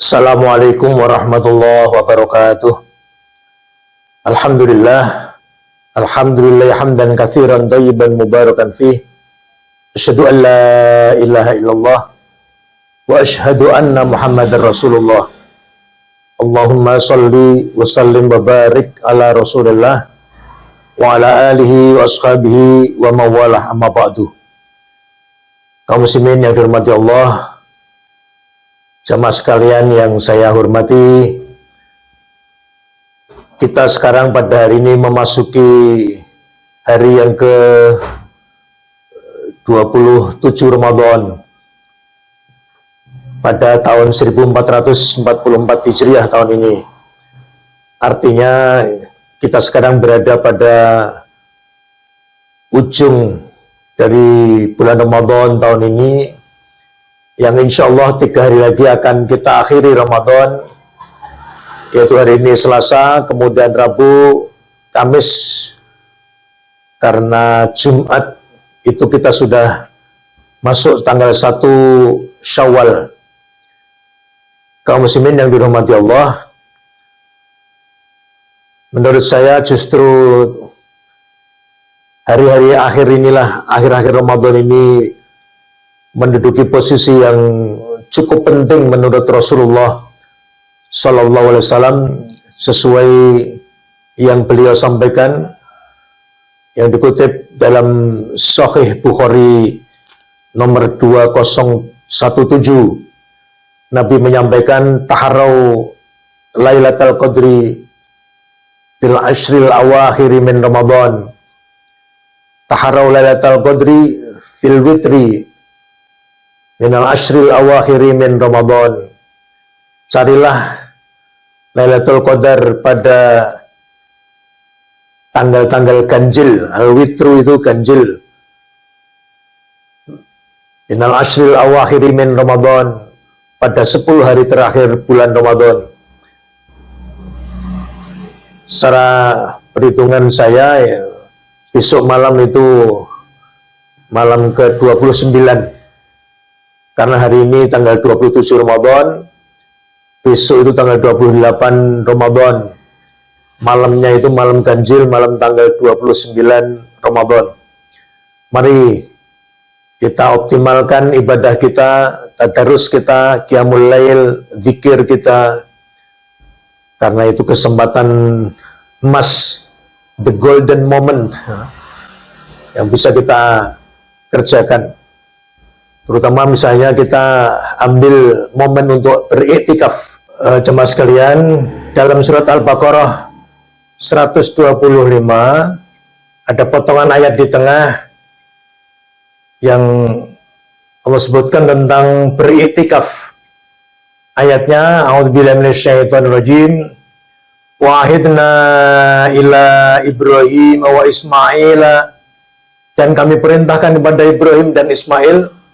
Assalamualaikum warahmatullahi wabarakatuh. Alhamdulillah. Alhamdulillah hamdan katsiran thayyiban mubarakan fih. Asyhadu an la ilaha illallah wa asyhadu anna Muhammadar Rasulullah. Allahumma shalli wa sallim wa barik ala Rasulillah wa ala alihi wa ashabihi wa mawalah amma ba'du. Kaum muslimin yang dirahmati Allah, jamaah sekalian yang saya hormati, kita sekarang pada hari ini memasuki hari yang ke-27 Ramadan pada tahun 1444 Hijriah tahun ini. Artinya kita sekarang berada pada ujung dari bulan Ramadan tahun ini, yang insya Allah 3 hari lagi akan kita akhiri Ramadan, yaitu hari ini Selasa, kemudian Rabu, Kamis, karena Jumat itu kita sudah masuk tanggal 1 Syawal. Kaum muslimin yang dirahmati Allah, menurut saya justru hari-hari akhir inilah, akhir-akhir Ramadan ini menduduki posisi yang cukup penting menurut Rasulullah Sallallahu Alaihi Wasallam, sesuai yang beliau sampaikan yang dikutip dalam Sahih Bukhari nomor 2017. Nabi menyampaikan, taharau Lailatul Qadri fil ashril awakhiri min Ramadan, taharau Lailatul Qadri fil witri minal ashril awakhiri min Ramadan. Carilah Lailatul Qadar pada tanggal-tanggal ganjil. Al-witru itu ganjil. Minal ashril awakhiri min Ramadan, pada 10 hari terakhir bulan Ramadan. Secara perhitungan saya, ya, besok malam itu malam ke-29. Karena hari ini tanggal 27 Ramadan, besok itu tanggal 28 Ramadan. Malamnya itu malam ganjil, malam tanggal 29 Ramadan. Mari kita optimalkan ibadah kita, tadarus kita, qiyamul lail, zikir kita. Karena itu kesempatan emas, the golden moment yang bisa kita kerjakan. Terutama misalnya kita ambil momen untuk beriktikaf. Jemaah sekalian, dalam surat Al-Baqarah 125 ada potongan ayat di tengah yang Allah sebutkan tentang beriktikaf. Ayatnya, a'udzubillahi minasyaitonirrajim, wa ahidna ila Ibrahim wa Ismail, dan kami perintahkan kepada Ibrahim dan Ismail,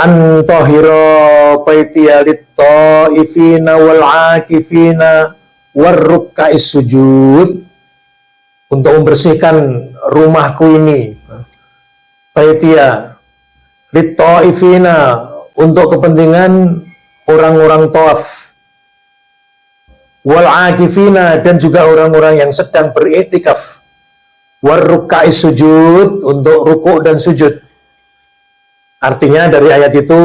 antahira baitiya lit-ta'ifina wal-'akifina war-ruk'is sujud, untuk membersihkan rumahku ini, baitiya lit-ta'ifina, untuk kepentingan orang-orang tawaf, wal-'akifina, dan juga orang-orang yang sedang beriktikaf, war-ruk'is sujud, untuk rukuk dan sujud. Artinya dari ayat itu,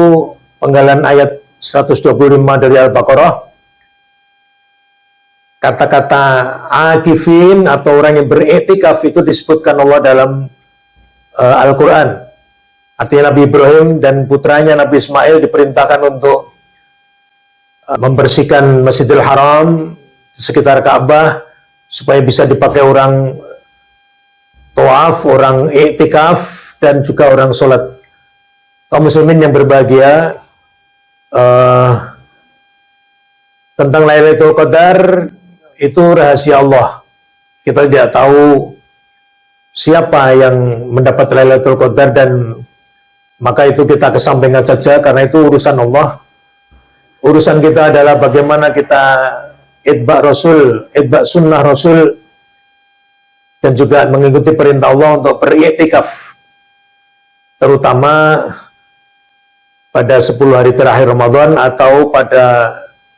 penggalan ayat 125 dari Al-Baqarah, kata-kata akifin atau orang yang beriktikaf itu disebutkan Allah dalam Al-Quran. Artinya Nabi Ibrahim dan putranya Nabi Ismail diperintahkan untuk membersihkan Masjidil Haram di sekitar Ka'bah supaya bisa dipakai orang tawaf, orang iktikaf, dan juga orang sholat. Kaum muslimin yang berbahagia, tentang Lailatul Qadar itu rahasia Allah. Kita tidak tahu siapa yang mendapat Lailatul Qadar, dan maka itu kita kesampingkan saja karena itu urusan Allah. Urusan kita adalah bagaimana kita itba Rasul, itba sunnah Rasul, dan juga mengikuti perintah Allah untuk beriktikaf, terutama pada 10 hari terakhir Ramadan atau pada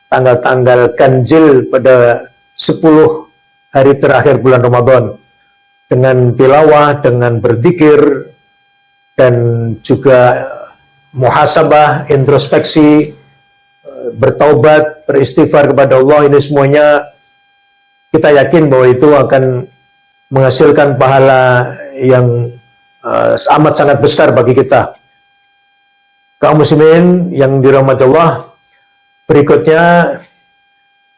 tanggal-tanggal ganjil pada 10 hari terakhir bulan Ramadan, dengan tilawah, dengan berzikir, dan juga muhasabah, introspeksi, bertaubat, beristighfar kepada Allah. Ini semuanya kita yakin bahwa itu akan menghasilkan pahala yang amat sangat besar bagi kita. Kaum muslimin yang dirahmati Allah, berikutnya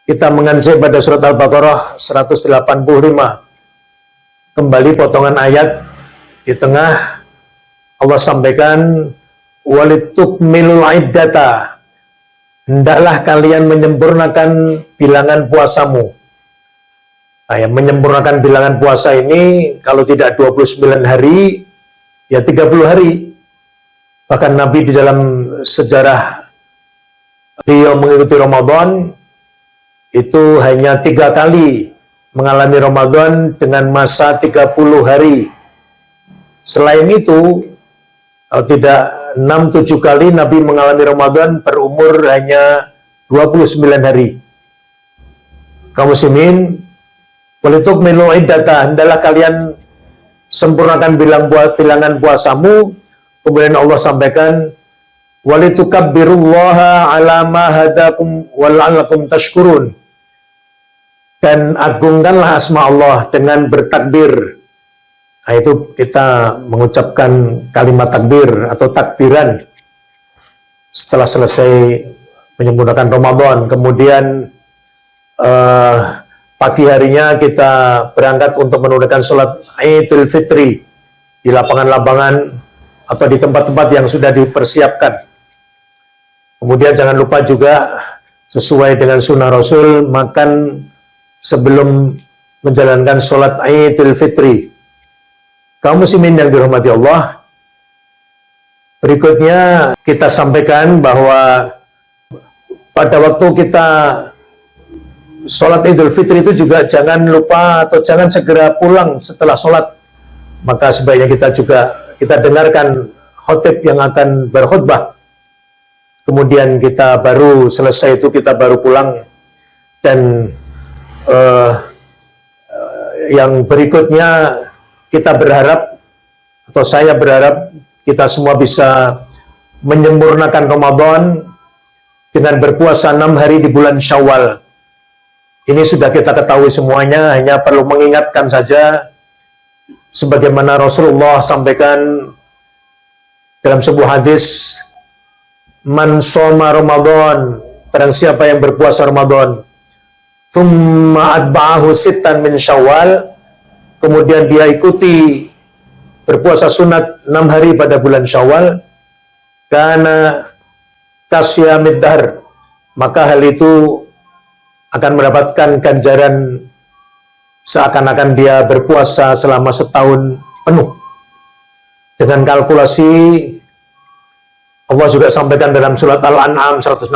kita mengaji pada surat Al-Baqarah 185. Kembali potongan ayat di tengah Allah sampaikan, walitukmilul iddata, hendaklah kalian menyempurnakan bilangan puasamu. Nah, yang menyempurnakan bilangan puasa ini kalau tidak 29 hari, ya 30 hari. Bahkan Nabi di dalam sejarah beliau mengikuti Ramadan itu hanya 3 kali mengalami Ramadan dengan masa 30 hari. Selain itu, kalau tidak 6-7 kali Nabi mengalami Ramadan berumur hanya 29 hari. Kaum muslimin, walitukmilu iddata, hendaklah kalian sempurnakan bilangan puasamu. Kemudian Allah sampaikan, walitukabbirullaha ala ma hadakum wal'allakum tashkurun, dan agungkanlah asma Allah dengan bertakbir. Nah, itu kita mengucapkan kalimat takbir atau takbiran setelah selesai menyempurnakan Ramadan. Kemudian pagi harinya kita berangkat untuk menunaikan sholat Idul Fitri di lapangan-lapangan atau di tempat-tempat yang sudah dipersiapkan. Kemudian jangan lupa juga sesuai dengan sunnah Rasul, makan sebelum menjalankan sholat Idul Fitri. Kaum muslimin yang dirahmati Allah, berikutnya kita sampaikan bahwa pada waktu kita sholat Idul Fitri itu juga jangan lupa atau jangan segera pulang setelah sholat. Maka sebaiknya kita dengarkan khotib yang akan berkhutbah. Kemudian kita baru selesai itu kita baru pulang. Dan yang berikutnya kita berharap, atau saya berharap, kita semua bisa menyempurnakan Ramadan dengan berpuasa 6 hari di bulan Syawal. Ini sudah kita ketahui semuanya, hanya perlu mengingatkan saja, sebagaimana Rasulullah sampaikan dalam sebuah hadis, man shoma Ramadan, barang siapa yang berpuasa Ramadan, thumma atba'ahu sittan min Syawal, kemudian dia ikuti berpuasa sunat 6 hari pada bulan Syawal, karena kasyamid dahr, maka hal itu akan mendapatkan ganjaran seakan-akan dia berpuasa selama setahun penuh. Dengan kalkulasi, Allah juga sampaikan dalam surat Al-An'am 160,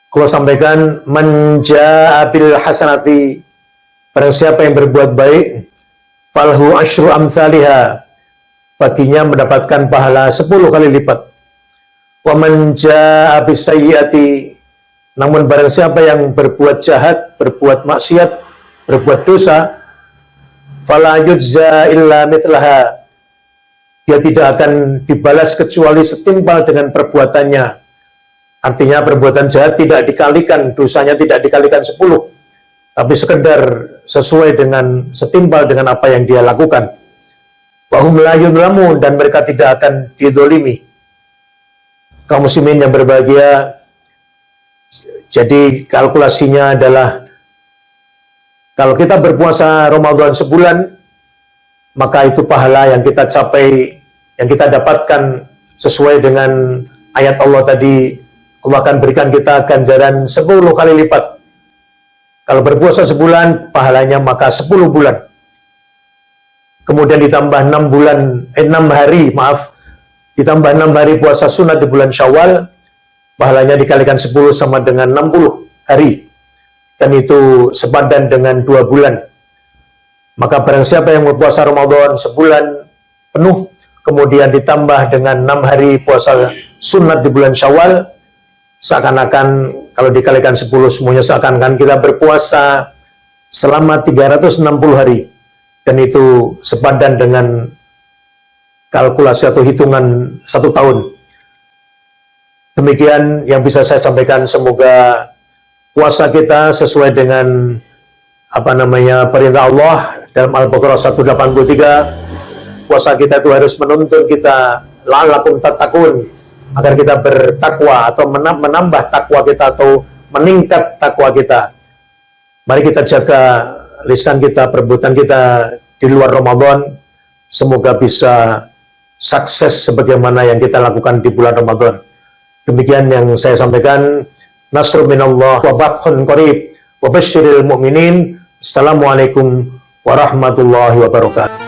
Allah sampaikan, man jaa'a bil hasanati, barang siapa yang berbuat baik, falhu asyru amthaliha, baginya mendapatkan pahala 10 kali lipat. Wa man jaa'a bis sayyiati, namun barang siapa yang berbuat jahat, berbuat maksiat, berbuat dosa, fala yujza illa mithlaha, dia tidak akan dibalas kecuali setimpal dengan perbuatannya. Artinya perbuatan jahat tidak dikalikan, dosanya tidak dikalikan 10, tapi sekedar sesuai dengan setimpal dengan apa yang dia lakukan. Wa hum la yuzlamun, dan mereka tidak akan dizalimi. Kaum muslimin yang berbahagia, jadi kalkulasinya adalah kalau kita berpuasa Ramadan sebulan, maka itu pahala yang kita capai, yang kita dapatkan sesuai dengan ayat Allah tadi, Allah akan berikan kita ganjaran 10 kali lipat. Kalau berpuasa sebulan, pahalanya maka 10 bulan. Kemudian ditambah 6 hari, ditambah 6 hari puasa sunat di bulan Syawal, pahalanya dikalikan 10 sama dengan 60 hari. Dan itu sepadan dengan 2 bulan. Maka barang siapa yang berpuasa Ramadan sebulan penuh, kemudian ditambah dengan 6 hari puasa sunat di bulan Syawal, seakan-akan kalau dikalikan 10 semuanya seakan-akan kita berpuasa selama 360 hari, dan itu sepadan dengan kalkulasi atau hitungan 1 tahun. Demikian yang bisa saya sampaikan. Semoga puasa kita sesuai dengan perintah Allah dalam Al-Baqarah 183. Puasa kita itu harus menuntun kita la'allakum tattaqun, agar kita bertakwa atau menambah takwa kita atau meningkat takwa kita. Mari kita jaga lisan kita, perbuatan kita di luar Ramadan. Semoga bisa sukses sebagaimana yang kita lakukan di bulan Ramadan. Demikian yang saya sampaikan. Nasrun minallah wa fathun qarib wa basyiril mu'minin. Assalamualaikum warahmatullahi wabarakatuh.